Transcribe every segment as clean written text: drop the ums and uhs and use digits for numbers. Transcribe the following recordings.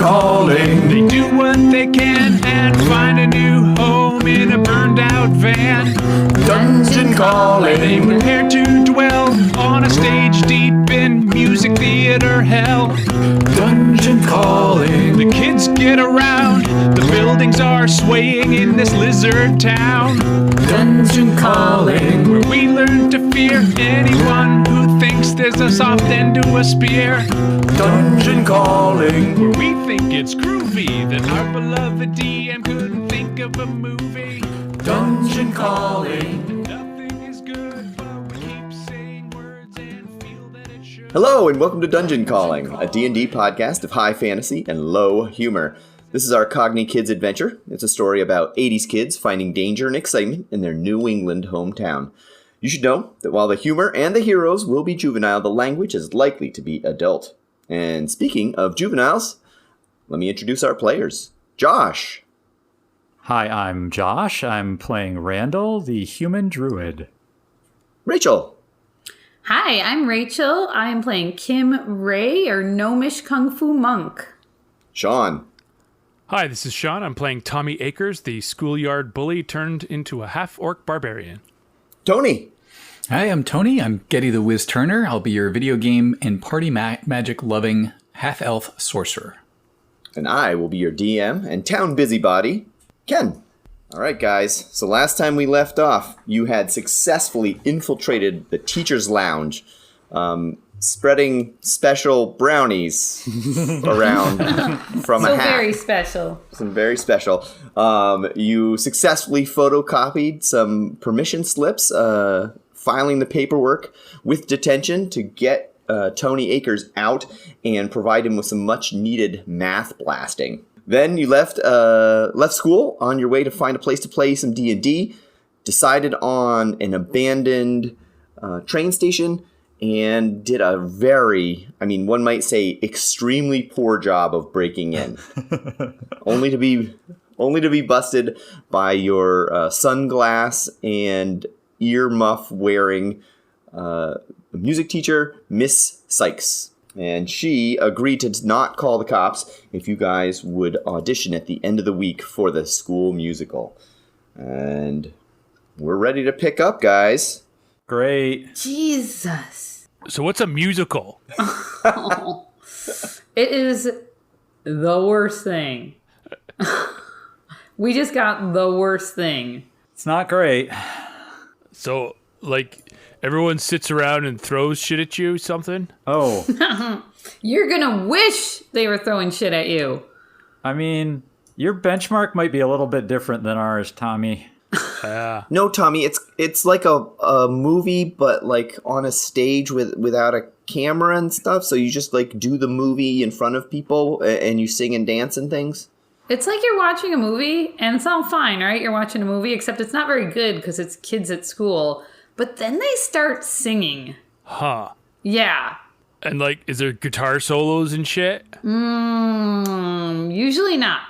calling. They do what they can and find a new home in a burned out van. Dungeon calling. They prepare to dwell on a stage deep in music theater hell. Dungeon calling. The kids get around, the buildings are swaying in this lizard town. Dungeon calling. Where we learn to fear anyone who thinks there's a soft end to a spear. Dungeon calling. Where we think it's groovy that our beloved DM couldn't think of a movie. Dungeon calling. Nothing is good, but we keep saying words and feel that it should. Hello and welcome to Dungeon Calling, a D&D podcast of high fantasy and low humor. This is our Cogni Kids adventure. It's a story about 80s kids finding danger and excitement in their New England hometown. You should know that while the humor and the heroes will be juvenile, the language is likely to be adult. And speaking of juveniles, let me introduce our players. Josh. Hi, I'm Josh. I'm playing Randall, the human druid. Rachel. Hi, I'm Rachel. I am playing Kim Ray, or Gnomish Kung Fu Monk. Sean. Hi, this is Sean. I'm playing Tommy Akers, the schoolyard bully turned into a half-orc barbarian. Tony. Hi, I'm Tony. I'm Geddy the Wiz Turner. I'll be your video game and party magic-loving half-elf sorcerer. And I will be your DM and town busybody, Ken. All right, guys. So last time we left off, you had successfully infiltrated the teacher's lounge, spreading special brownies around from a hat. Very special. Some very special. You successfully photocopied some permission slips, filing the paperwork with detention to get Tony Akers out and provide him with some much-needed math blasting. Then you left school on your way to find a place to play some D&D, decided on an abandoned train station, and did a one might say, extremely poor job of breaking in. only to be busted by your sunglass and earmuff wearing music teacher, Miss Sykes. And she agreed to not call the cops if you guys would audition at the end of the week for the school musical. And we're ready to pick up, guys. Great. Jesus. So what's a musical? It is the worst thing. We just got the worst thing. It's not great. So, everyone sits around and throws shit at you, something? Oh, You're gonna wish they were throwing shit at you. I mean, your benchmark might be a little bit different than ours, Tommy. Yeah. No, Tommy, it's like a movie, but like on a stage without a camera and stuff. So you just do the movie in front of people and you sing and dance and things. It's like you're watching a movie, and it's all fine, right? You're watching a movie, except it's not very good because it's kids at school. But then they start singing. Huh. Yeah. And, is there guitar solos and shit? Usually not.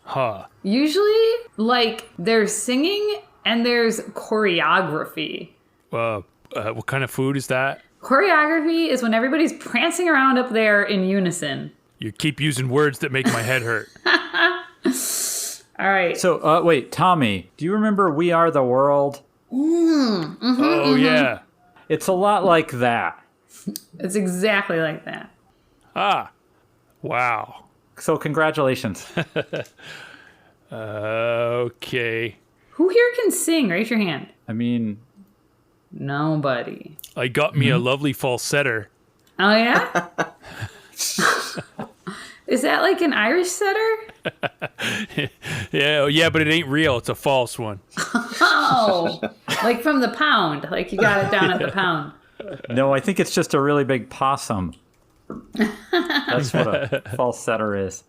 Huh. Usually, there's singing and there's choreography. What kind of food is that? Choreography is when everybody's prancing around up there in unison. You keep using words that make my head hurt. All right. So, wait, Tommy, do you remember We Are the World? Yeah. It's a lot like that. It's exactly like that. Ah. Wow. So, congratulations. Okay. Who here can sing? Raise your hand. I mean, Nobody. I got me a lovely falsetter. Oh, yeah? Is that like an Irish setter? Yeah, but it ain't real. It's a false one. Oh, like from the pound. Like you got it down at the pound. no, I think it's just a really big possum. That's what a falsetter is.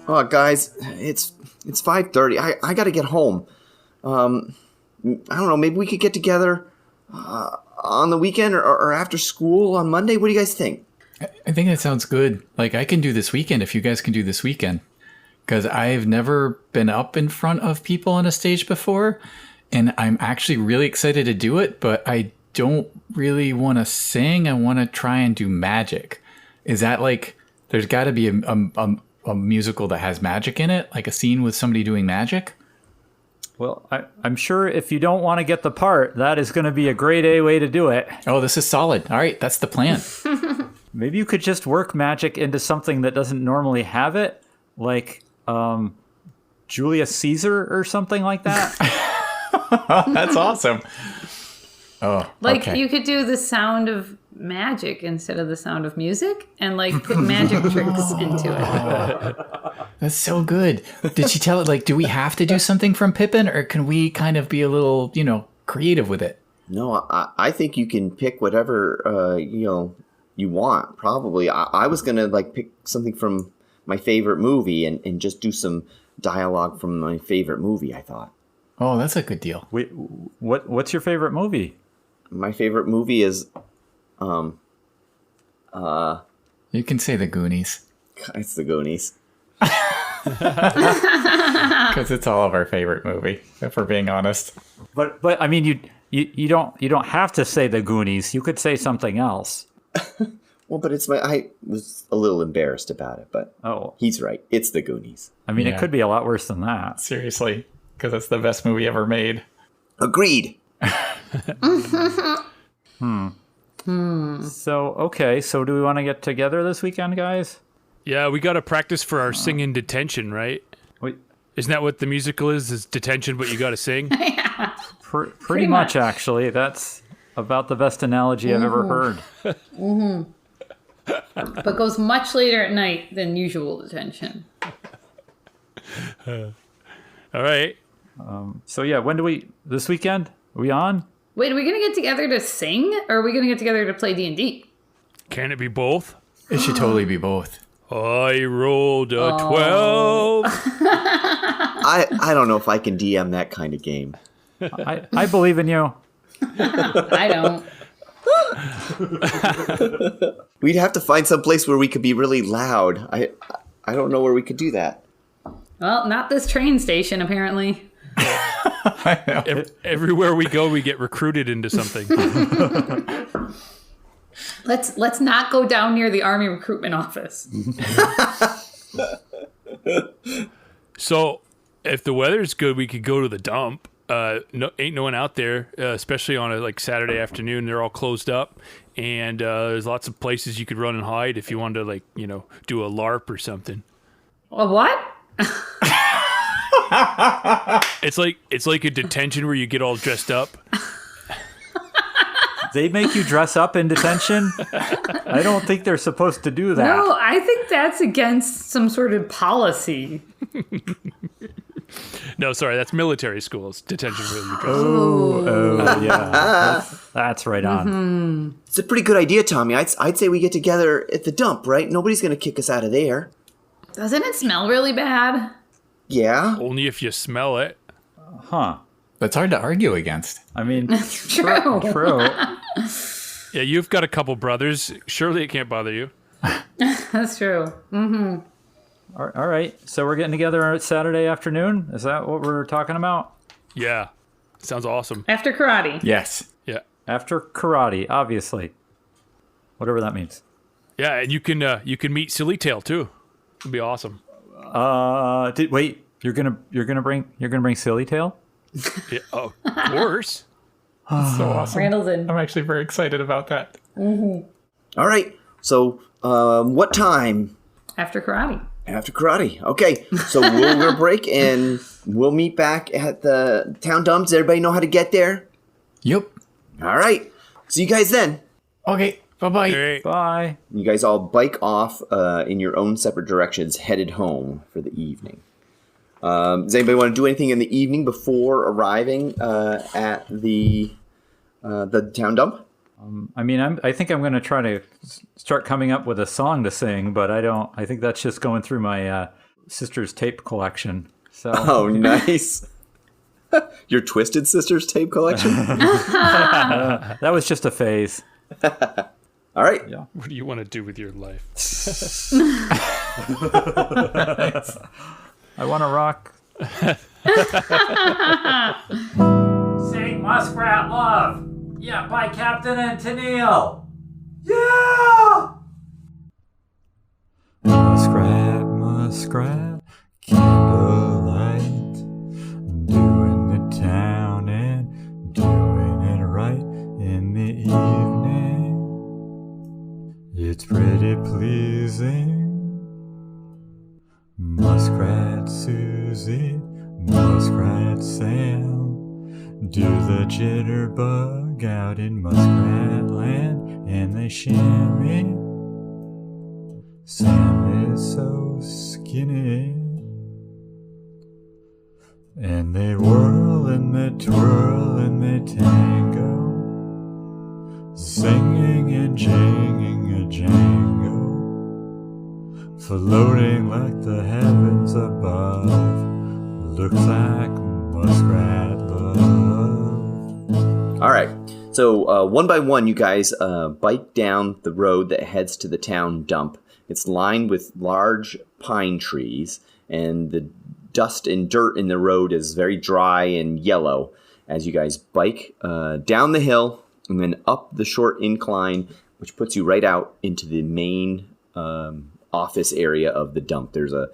Oh, guys, it's 5:30. I got to get home. I don't know. Maybe we could get together on the weekend or after school on Monday. What do you guys think? I think that sounds good. Like, I can do this weekend if you guys can do this weekend. Because I've never been up in front of people on a stage before. And I'm actually really excited to do it. But I don't really want to sing. I want to try and do magic. Is that like, there's got to be a musical that has magic in it? Like a scene with somebody doing magic? Well, I'm sure if you don't want to get the part, that is going to be a great A way to do it. Oh, this is solid. All right, that's the plan. Maybe you could just work magic into something that doesn't normally have it, like Julius Caesar or something like that. That's awesome. Oh, Like okay. you could do the sound of magic instead of the sound of music and like put magic tricks into it. That's so good. Did she tell it, like, do we have to do something from Pippin, or can we kind of be a little, creative with it? No, I think you can pick whatever you want. Probably, I was gonna like pick something from my favorite movie and just do some dialogue from my favorite movie. I thought. Oh, that's a good deal. Wait, what's your favorite movie? My favorite movie is, You can say the Goonies. it's the Goonies. Because it's all of our favorite movie, if we're being honest. But I mean, you don't have to say the Goonies. You could say something else. Well, but I was a little embarrassed about it, but Oh, he's right. It's the Goonies. I mean, Yeah. it could be a lot worse than that. Seriously, because it's the best movie ever made. Agreed. So do we want to get together this weekend, guys? Yeah, we got to practice for our singing detention, right? Wait, Isn't that what the musical is? Is detention, but you got to sing? pretty much, actually. That's about the best analogy I've ever heard. But goes much later at night than usual detention. All right. So yeah, this weekend? Are we on? Wait, are we going to get together to sing or are we going to get together to play D&D? Can it be both? It should totally be both. I rolled a 12. I don't know if I can DM that kind of game. I believe in you. I don't. We'd have to find some place where we could be really loud. I don't know where we could do that. Well, not this train station, apparently. Everywhere we go, we get recruited into something. Let's not go down near the Army recruitment office. So, if the weather's good, we could go to the dump. Ain't no one out there, especially on a Saturday afternoon. They're all closed up, and there's lots of places you could run and hide if you wanted to do a LARP or something. A what? It's like a detention where you get all dressed up. They make you dress up in detention? I don't think they're supposed to do that. No, I think that's against some sort of policy. No, sorry, that's military schools detention where you dress up. Oh, yeah. That's right on. It's a pretty good idea, Tommy. I'd say we get together at the dump, right? Nobody's going to kick us out of there. Doesn't it smell really bad? Yeah. Only if you smell it. Huh. That's hard to argue against. I mean, True. true. Yeah, you've got a couple brothers. Surely it can't bother you. That's true. All right. So we're getting together Saturday afternoon? Is that what we're talking about? Yeah, sounds awesome. After karate. Yes. Yeah, After karate, obviously. Whatever that means. yeah, and you can meet Silly Tail too. It'd be awesome. Wait, you're gonna bring Silly Tail? Yeah, of course. So awesome. Randall's in. I'm actually very excited about that. All right. So, what time? After karate. After karate. Okay. So we'll break and we'll meet back at the town dumps. Everybody know how to get there? Yep. All right. See you guys then. Okay. Bye-bye. Great. Bye. You guys all bike off in your own separate directions, headed home for the evening. Does anybody want to do anything in the evening before arriving at the town dump? I mean, I think I'm going to try to start coming up with a song to sing, but I think that's just going through my sister's tape collection. So Oh, nice. Your Twisted Sisters tape collection? that was just a phase. All right. Yeah. What do you want to do with your life? I want to rock. Sing Muskrat Love. Yeah, by Captain and Tennille. Yeah! Muskrat, muskrat, candlelight. Doing the town and doing it right in the evening. It's pretty pleasing. Muskrat Susie, Muskrat Sam, do the jitterbug out in Muskrat Land, and they shimmy. Sam is so skinny, and they whirl and they twirl and they tango, singing and jinging a jango, floating like the heavens above. Looks like muskrat love. All right. So one by one, you guys bike down the road that heads to the town dump. It's lined with large pine trees, and the dust and dirt in the road is very dry and yellow as you guys bike down the hill and then up the short incline, which puts you right out into the main office area of the dump. There's a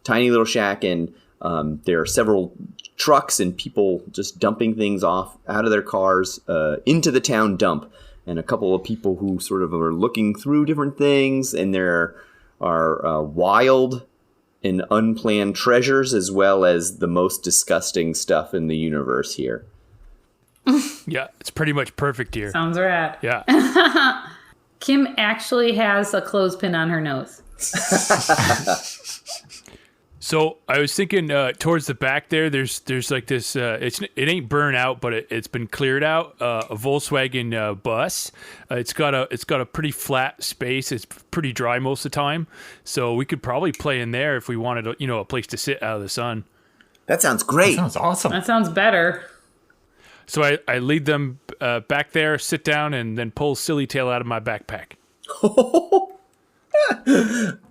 tiny little shack, and there are several trucks and people just dumping things off out of their cars into the town dump, and a couple of people who sort of are looking through different things, and there are wild and unplanned treasures as well as the most disgusting stuff in the universe here. Yeah, it's pretty much perfect here. Sounds rad. Yeah. Kim actually has a clothespin on her nose. So I was thinking towards the back there's like this. It ain't burnt out, but it's been cleared out. A Volkswagen bus. It's got a pretty flat space. It's pretty dry most of the time, so we could probably play in there if we wanted, a place to sit out of the sun. That sounds great. Sounds awesome. That sounds better. So I lead them back there, sit down, and then pull Silly Tail out of my backpack.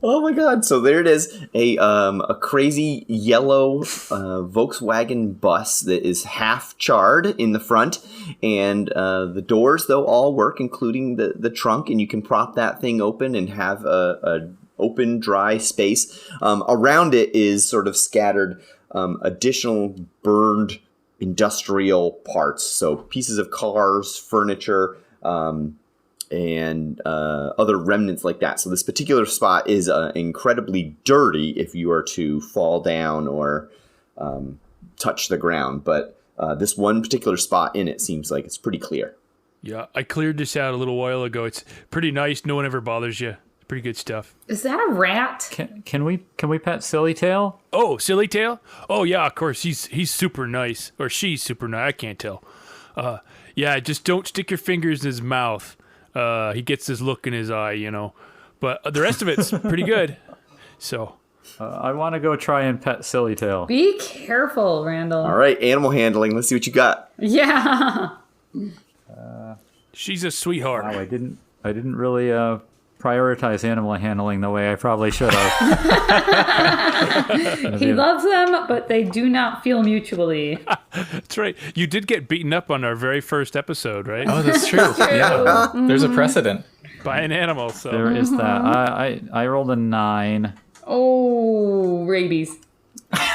Oh my god. So there it is, a crazy yellow Volkswagen bus that is half charred in the front, and the doors though all work, including the trunk, and you can prop that thing open and have a open dry space. Around it is sort of scattered additional burned industrial parts, so pieces of cars, furniture, and other remnants like that. So this particular spot is incredibly dirty if you are to fall down or touch the ground. But this one particular spot in it seems like it's pretty clear. Yeah, I cleared this out a little while ago. It's pretty nice. No one ever bothers you. It's pretty good stuff. Is that a rat? Can we pet Silly Tail? Oh, Silly Tail? Oh yeah, of course. He's super nice, or she's super nice. I can't tell. Yeah, just don't stick your fingers in his mouth. He gets this look in his eye, But the rest of it's pretty good. So I want to go try and pet Silly Tail. Be careful, Randall. All right, animal handling. Let's see what you got. Yeah. she's a sweetheart. Wow, I didn't really prioritize animal handling the way I probably should have. He loves them, but they do not feel mutually. That's right. You did get beaten up on our very first episode, right? Oh, that's true. Yeah, there's a precedent. By an animal. So There is that. I rolled a 9. Oh, rabies. Damn.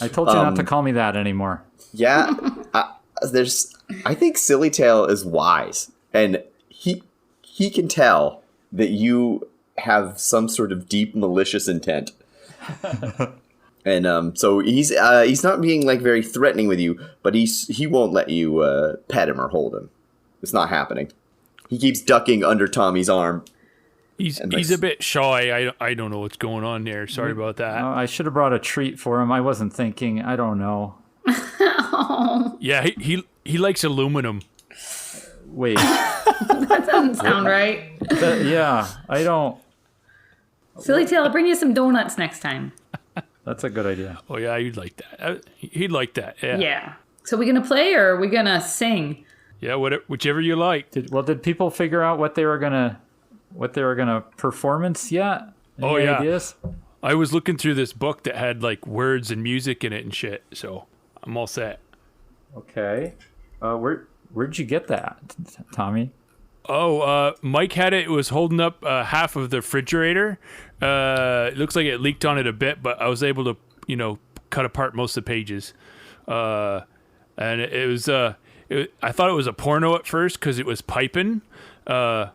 I told you not to call me that anymore. Yeah, I think Silly Tail is wise, and he can tell that you have some sort of deep malicious intent. And so he's not being like very threatening with you, but he won't let you pet him or hold him. It's not happening. He keeps ducking under Tommy's arm. he's a bit shy. I don't know what's going on there. Sorry about that. I should have brought a treat for him. I wasn't thinking. I don't know. Yeah, he likes aluminum. Wait. That doesn't sound right. Yeah, I don't. Silly Tail, I'll bring you some donuts next time. That's a good idea. Oh yeah, you'd like that. He'd like that. Yeah. Yeah. So we gonna play or are we gonna sing? Yeah. Whichever you like. Did people figure out what they were gonna performance yet? Oh, Any yeah. ideas? I was looking through this book that had like words and music in it and shit. So I'm all set. Okay. Where'd you get that, Tommy? Oh, Mike had it. It was holding up half of the refrigerator. It looks like it leaked on it a bit, but I was able to, cut apart most of the pages. And it was, I thought it was a porno at first because it was piping. But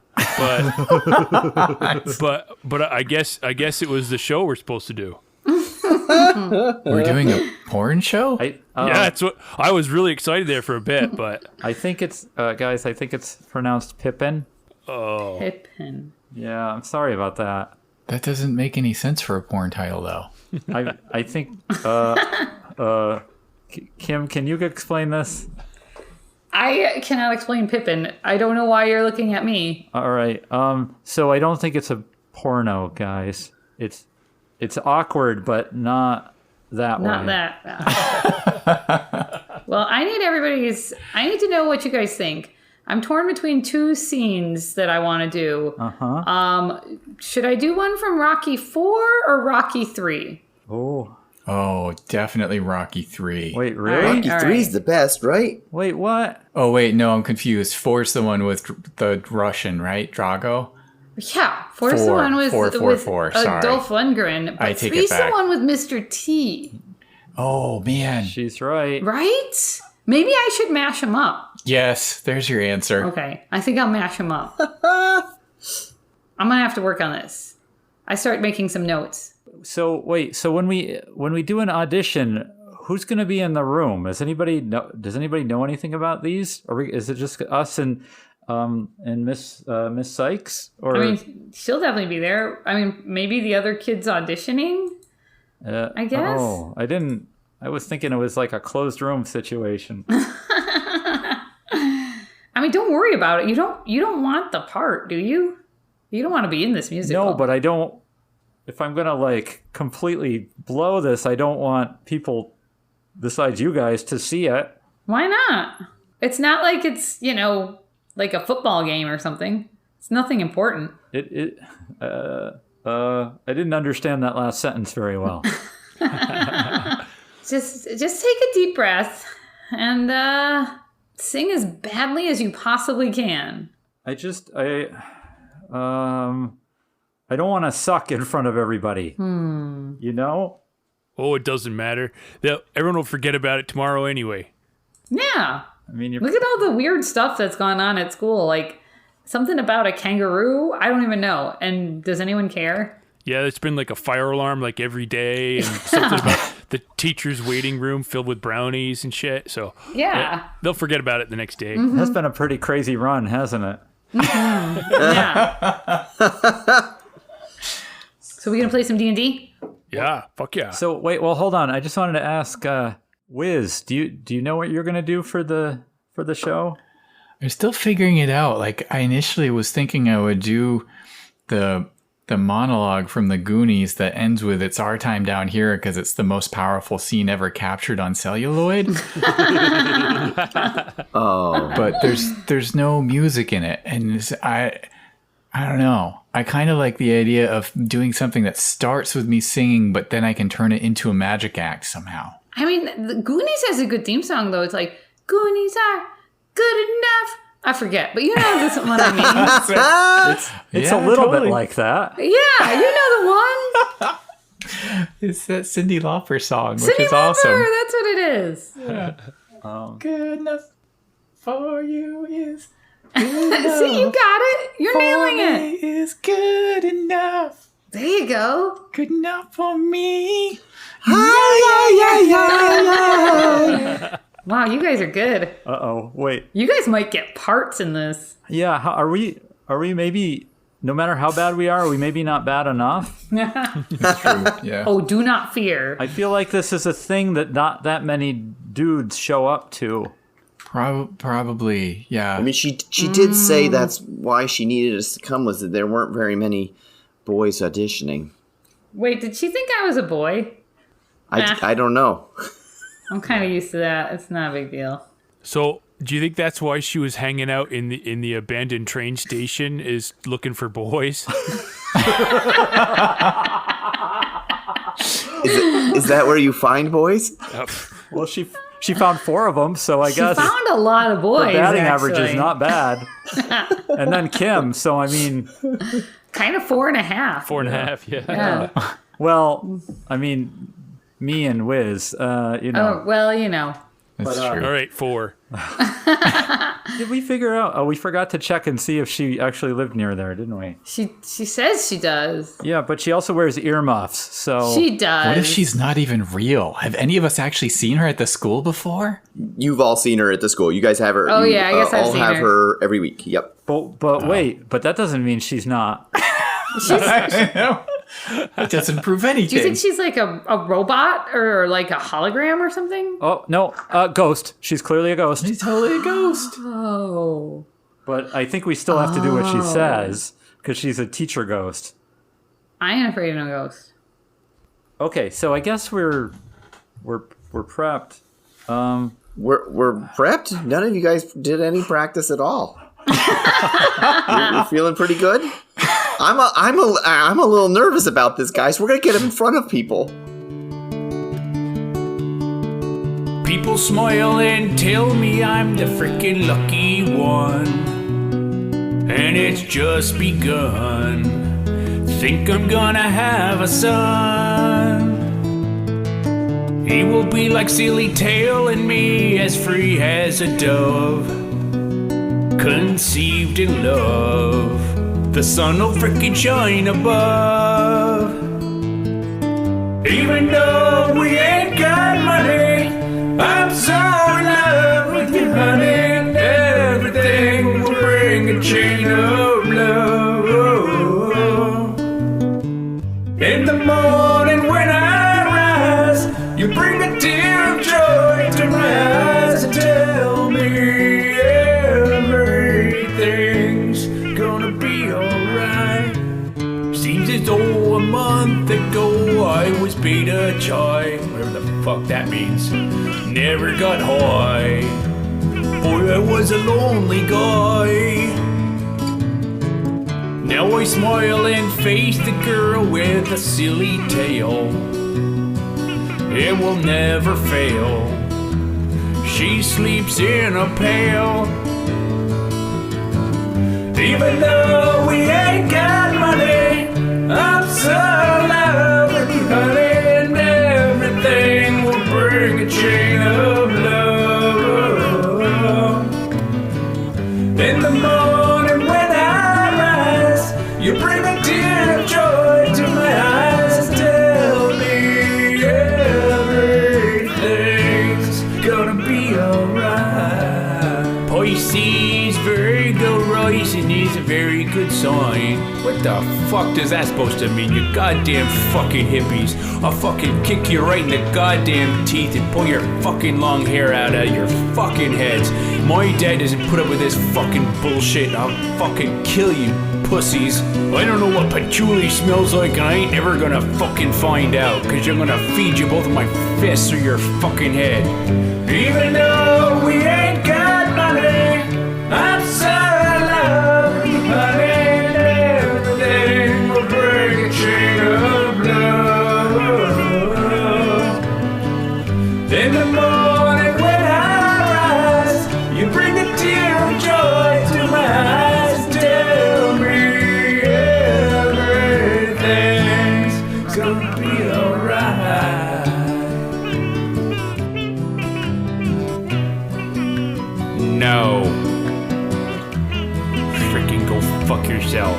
I guess it was the show we're supposed to do. We're doing a porn show? Yeah, that's what I was really excited there for a bit, but I think it's guys. I think it's pronounced Pippin. oh, Pippin. Yeah, I'm sorry about that. That doesn't make any sense for a porn title, though. I think Kim, can you explain this? I cannot explain Pippin. I don't know why you're looking at me. All right. So I don't think it's a porno, guys. It's awkward, but not that Not way. that. Well, I need to know what you guys think. I'm torn between two scenes that I want to do. Should I do one from Rocky 4 or Rocky 3? Oh, definitely Rocky 3. Wait, really? Rocky All 3's right. the best, right? Wait, what? Oh, wait, no, I'm confused. 4's the one with the Russian, right? Drago? Yeah, 4's the Four. one with, Four, with sorry. Dolph Lundgren. But I take it 3's the back. one with Mr. T. Oh, man. She's right. Right? Maybe I should mash them up. Yes, there's your answer. Okay, I think I'll mash them up. I'm gonna have to work on this. I start making some notes. So wait. So when we do an audition, who's going to be in the room? Does anybody know anything about these? Or is it just us and Miss Sykes? Or I mean, she'll definitely be there. I mean, maybe the other kids auditioning. I guess. Oh, I was thinking it was like a closed room situation. I mean, don't worry about it. You don't want the part, do you? You don't want to be in this musical. No, but I don't. If I'm gonna like completely blow this, I don't want people besides you guys to see it. Why not? It's not like it's like a football game or something. It's nothing important. I didn't understand that last sentence very well. Just take a deep breath and sing as badly as you possibly can. I don't want to suck in front of everybody. You know? oh, it doesn't matter. Everyone will forget about it tomorrow anyway. Yeah. I mean, Look at all the weird stuff that's gone on at school. Like something about a kangaroo. I don't even know. And does anyone care? Yeah, it's been like a fire alarm like every day, and something about the teacher's waiting room filled with brownies and shit. So Yeah. they'll forget about it the next day. that's been a pretty crazy run, hasn't it? Yeah. So we gonna play some D&D? Yeah, fuck yeah. So wait, well, hold on. I just wanted to ask, Wiz, do you know what you're gonna do for the show? I'm still figuring it out. Like, I initially was thinking I would do the monologue from the Goonies that ends with "It's our time down here" because it's the most powerful scene ever captured on celluloid. Oh, But there's no music in it, and I don't know. I kind of like the idea of doing something that starts with me singing, but then I can turn it into a magic act somehow. I mean, the Goonies has a good theme song, though. It's like, Goonies are good enough. I forget, but you know this what I mean. It's Yeah, a little totally. bit like that. Yeah, you know the one. It's that Cyndi Lauper song, which Cyndi is Lauper, awesome. that's what it is. Good enough for you is See, you got it. You're nailing it. Is good enough. There you go. Good enough for me. Wow, you guys are good. Uh-oh, wait. You guys might get parts in this. Yeah, are we maybe, no matter how bad we are we maybe not bad enough? Yeah. Oh, do not fear. I feel like this is a thing that not that many dudes show up to. Probably, yeah. I mean, she did say that's why she needed us to come, was that there weren't very many boys auditioning. Wait, did she think I was a boy? I don't know. I'm kind of used to that. It's not a big deal. So, do you think that's why she was hanging out in the abandoned train station, is looking for boys? Is that where you find boys? Well, she found 4 of them, so I guess She found a lot of boys. her batting actually. average is not bad. And then Kim, so I mean, Kind of 4.5. 4.5, yeah. Yeah. well, I mean, me and Wiz, Oh, well, you know. That's true. All right, 4. Did we figure out? Oh, we forgot to check and see if she actually lived near there, didn't we? She says she does. Yeah, but she also wears earmuffs, so She does. What if she's not even real? Have any of us actually seen her at the school before? You've all seen her at the school. You guys have her. Oh, you, yeah, I guess I've all seen have her. her every week. Yep. But wait, but that doesn't mean she's not. I know. It doesn't prove anything. Do you think she's like a robot or like a hologram or something? Oh no, ghost. She's clearly a ghost. She's totally a ghost. Oh. But I think we still have to do what she says because she's a teacher ghost. I ain't afraid of no ghost. Okay, so I guess we're prepped. We're prepped. None of you guys did any practice at all. You're feeling pretty good. I'm a little nervous about this, guys. We're gonna get him in front of people. People smile and tell me I'm the freaking lucky one. And it's just begun. Think I'm gonna have a son. He will be like Silly Tail and me, as free as a dove, conceived in love. The sun will frickin' shine above. Even though we ain't got money, I'm so in love with you, honey. Everything will bring a chain of love. In the morning when I rise, you bring a tear of joy to my eyes and tell me everything's gonna be alright. Seems as though a month ago I was beta chai, whatever the fuck that means. Never got high. Boy, I was a lonely guy. Now I smile and face the girl with a silly tail. It will never fail. She sleeps in a pail. Even though we ain't got money, I'm so in love with you, honey. And everything will bring a chain of love. In the morning when I rise, you bring a tear of joy to my eyes and tell me everything's gonna be alright. Pisces, Virgo rising is a very good sign. What the fuck does that supposed to mean, you goddamn fucking hippies? I'll fucking kick you right in the goddamn teeth and pull your fucking long hair out of your fucking heads. My dad doesn't put up with this fucking bullshit. I'll fucking kill you, pussies. I don't know what patchouli smells like, and I ain't ever gonna fucking find out, cause you're gonna feed you both of my fists through your fucking head. Even though we ain't got money, I'm so in love with you, honey. And everything will bring a chain of love. In the morning when I rise, you bring a tear of joy to my eyes and tell me everything's gonna be alright. No. Freaking go fuck yourself.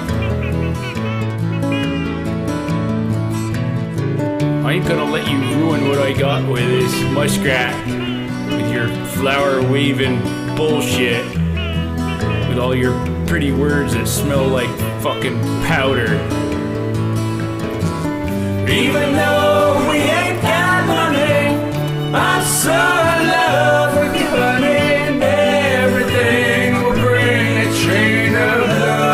I ain't gonna let you ruin what I got with this muskrat. With your flower waving bullshit. With all your pretty words that smell like fucking powder. Even though we ain't got money, I'm so in love with you, honey. And everything will bring a chain of love.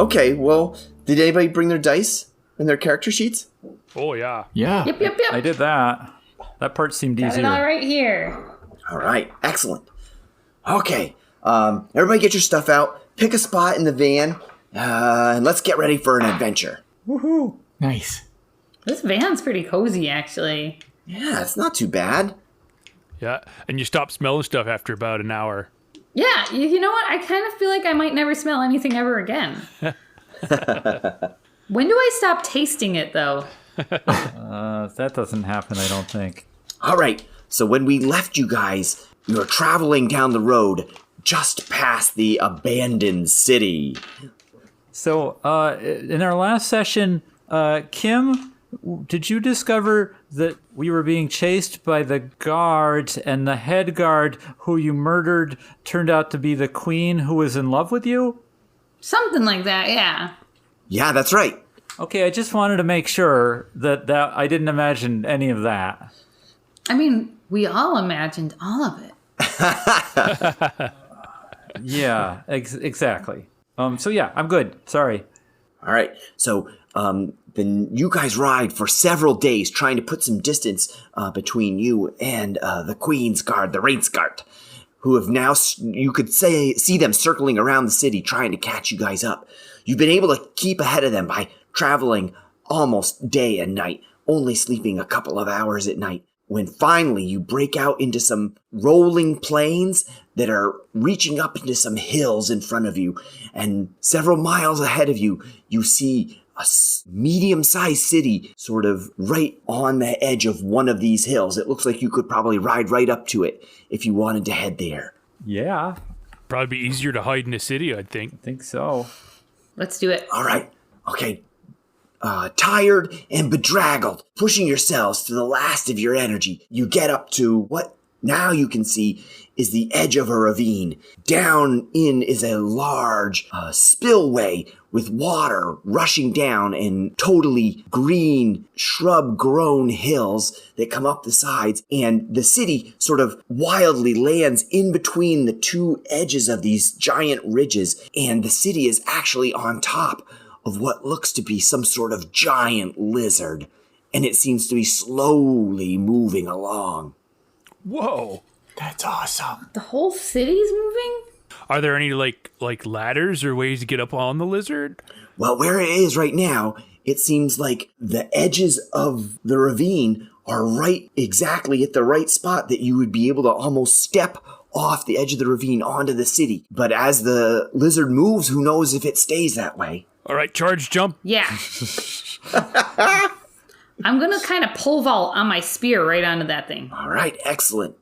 Okay, well, did anybody bring their dice and their character sheets? Oh, yeah. Yeah. Yep. I did that. That part seemed Got it easier. all right here. All right, excellent. Okay, everybody get your stuff out. Pick a spot in the van, and let's get ready for an adventure. Woohoo! Nice. This van's pretty cozy, actually. Yeah, it's not too bad. Yeah. And you stop smelling stuff after about an hour. Yeah, you know what? I kind of feel like I might never smell anything ever again. When do I stop tasting it, though? That doesn't happen, I don't think. All right, so when we left you guys, you were traveling down the road just past the abandoned city. So, in our last session, Kim, did you discover that we were being chased by the guards, and the head guard who you murdered turned out to be the queen who was in love with you? Something like that, yeah. Yeah, that's right. Okay, I just wanted to make sure that I didn't imagine any of that. I mean, we all imagined all of it. Yeah, exactly. So yeah, I'm good. Sorry. All right, so then you guys ride for several days trying to put some distance between you and the Queen's Guard, the Reinsguard, who have now, you could see them circling around the city trying to catch you guys up. You've been able to keep ahead of them by traveling almost day and night, only sleeping a couple of hours at night. When finally you break out into some rolling plains that are reaching up into some hills in front of you, and several miles ahead of you, you see a medium-sized city sort of right on the edge of one of these hills. It looks like you could probably ride right up to it if you wanted to head there. Yeah, Probably be easier to hide in a city, I'd think. I think so. Let's do it. All right, okay. Tired and bedraggled, pushing yourselves to the last of your energy, you get up to what now you can see is the edge of a ravine. Down in is a large spillway with water rushing down and totally green shrub-grown hills that come up the sides. And the city sort of wildly lands in between the two edges of these giant ridges. And the city is actually on top of what looks to be some sort of giant lizard. And it seems to be slowly moving along. Whoa. That's awesome. The whole city's moving? Are there any like ladders or ways to get up on the lizard? Well, where it is right now, it seems like the edges of the ravine are right exactly at the right spot that you would be able to almost step off the edge of the ravine onto the city. But as the lizard moves, who knows if it stays that way? All right, charge, jump. Yeah. I'm going to kind of pole vault on my spear right onto that thing. All right, excellent.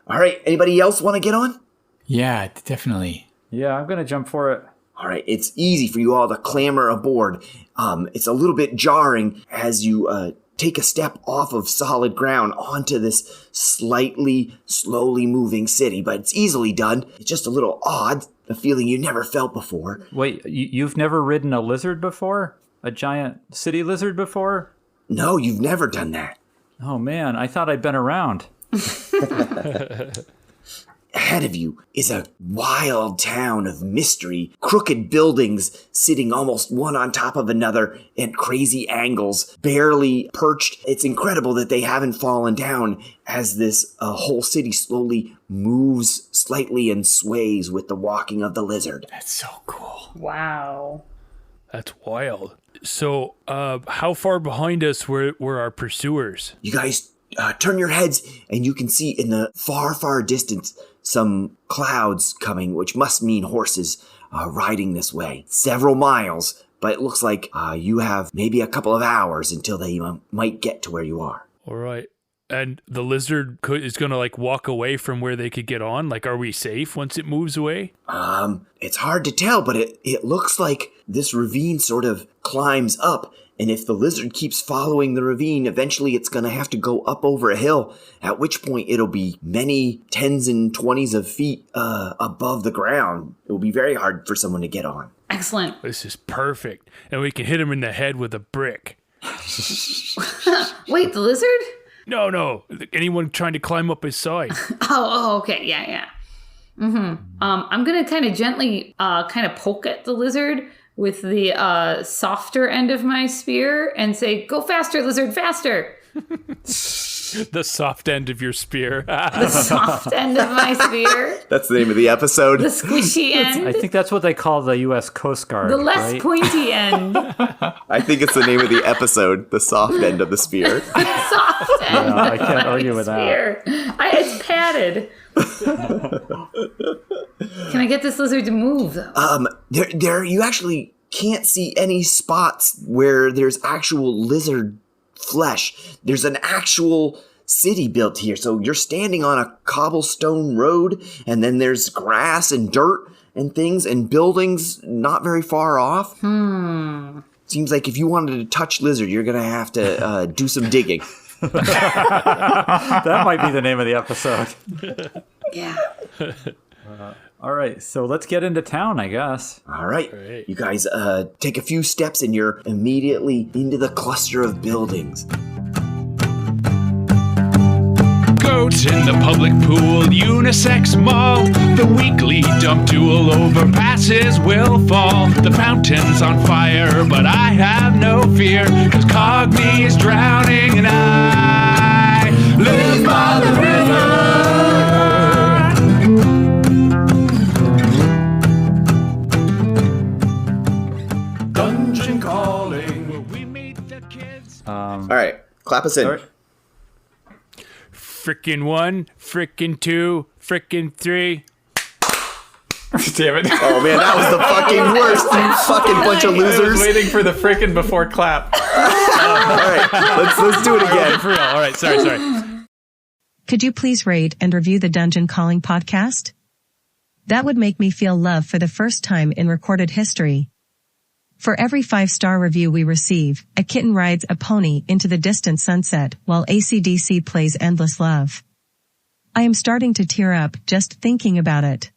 All right, anybody else want to get on? Yeah, definitely. Yeah, I'm gonna jump for it. All right, it's easy for you all to clamber aboard. It's a little bit jarring as you take a step off of solid ground onto this slightly, slowly moving city, but it's easily done. It's just a little odd, a feeling you never felt before. Wait, you've never ridden a lizard before? A giant city lizard before? No, you've never done that. Oh man, I thought I'd been around. Ahead of you is a wild town of mystery, crooked buildings sitting almost one on top of another at crazy angles, barely perched. It's incredible that they haven't fallen down as this whole city slowly moves slightly and sways with the walking of the lizard. That's so cool. Wow. That's wild. So, how far behind us were our pursuers? You guys turn your heads and you can see in the far, far distance some clouds coming, which must mean horses riding this way. Several miles, but it looks like you have maybe a couple of hours until they might get to where you are. All right. And the lizard is going to like walk away from where they could get on? Like, are we safe once it moves away? It's hard to tell, but it looks like this ravine sort of climbs up. And if the lizard keeps following the ravine, eventually it's going to have to go up over a hill, at which point it'll be many tens and 20s of feet above the ground. It will be very hard for someone to get on. Excellent. This is perfect. And we can hit him in the head with a brick. Wait, the lizard? No. Anyone trying to climb up his side. Oh, okay. Yeah. Mm-hmm. I'm going to kind of gently kind of poke at the lizard with the softer end of my spear and say, "Go faster, lizard, faster!" The soft end of your spear. The soft end of my spear. That's the name of the episode. The squishy end. I think that's what they call the U.S. Coast Guard. The less right? pointy end. I think it's the name of the episode, the soft end of the spear. Soft end. Yeah, I can't of my argue with spear. It's padded. Can I get this lizard to move, though? There, you actually can't see any spots where there's actual lizard flesh. There's an actual city built here. So you're standing on a cobblestone road, and then there's grass and dirt and things and buildings not very far off. Seems like if you wanted to touch lizard, you're going to have to do some digging. That might be the name of the episode. Yeah. All right, so let's get into town, I guess. All right. You guys take a few steps and you're immediately into the cluster of buildings. Goats in the public pool, unisex mall. The weekly dump duel overpasses will fall. The fountain's on fire, but I have no fear, 'cause Cogme is drowning and I live by the river. Dungeon calling. We meet the kids. All right. Clap us in. All right. Frickin' 1, frickin' 2, frickin' 3. Damn it. Oh, man, that was the fucking worst. You fucking bunch of I was losers. waiting for the frickin' before clap. All right. Let's do it again. For real. All right. Sorry. Could you please rate and review the Dungeon Calling podcast? That would make me feel love for the first time in recorded history. For every 5-star review we receive, a kitten rides a pony into the distant sunset while AC/DC plays Endless Love. I am starting to tear up just thinking about it.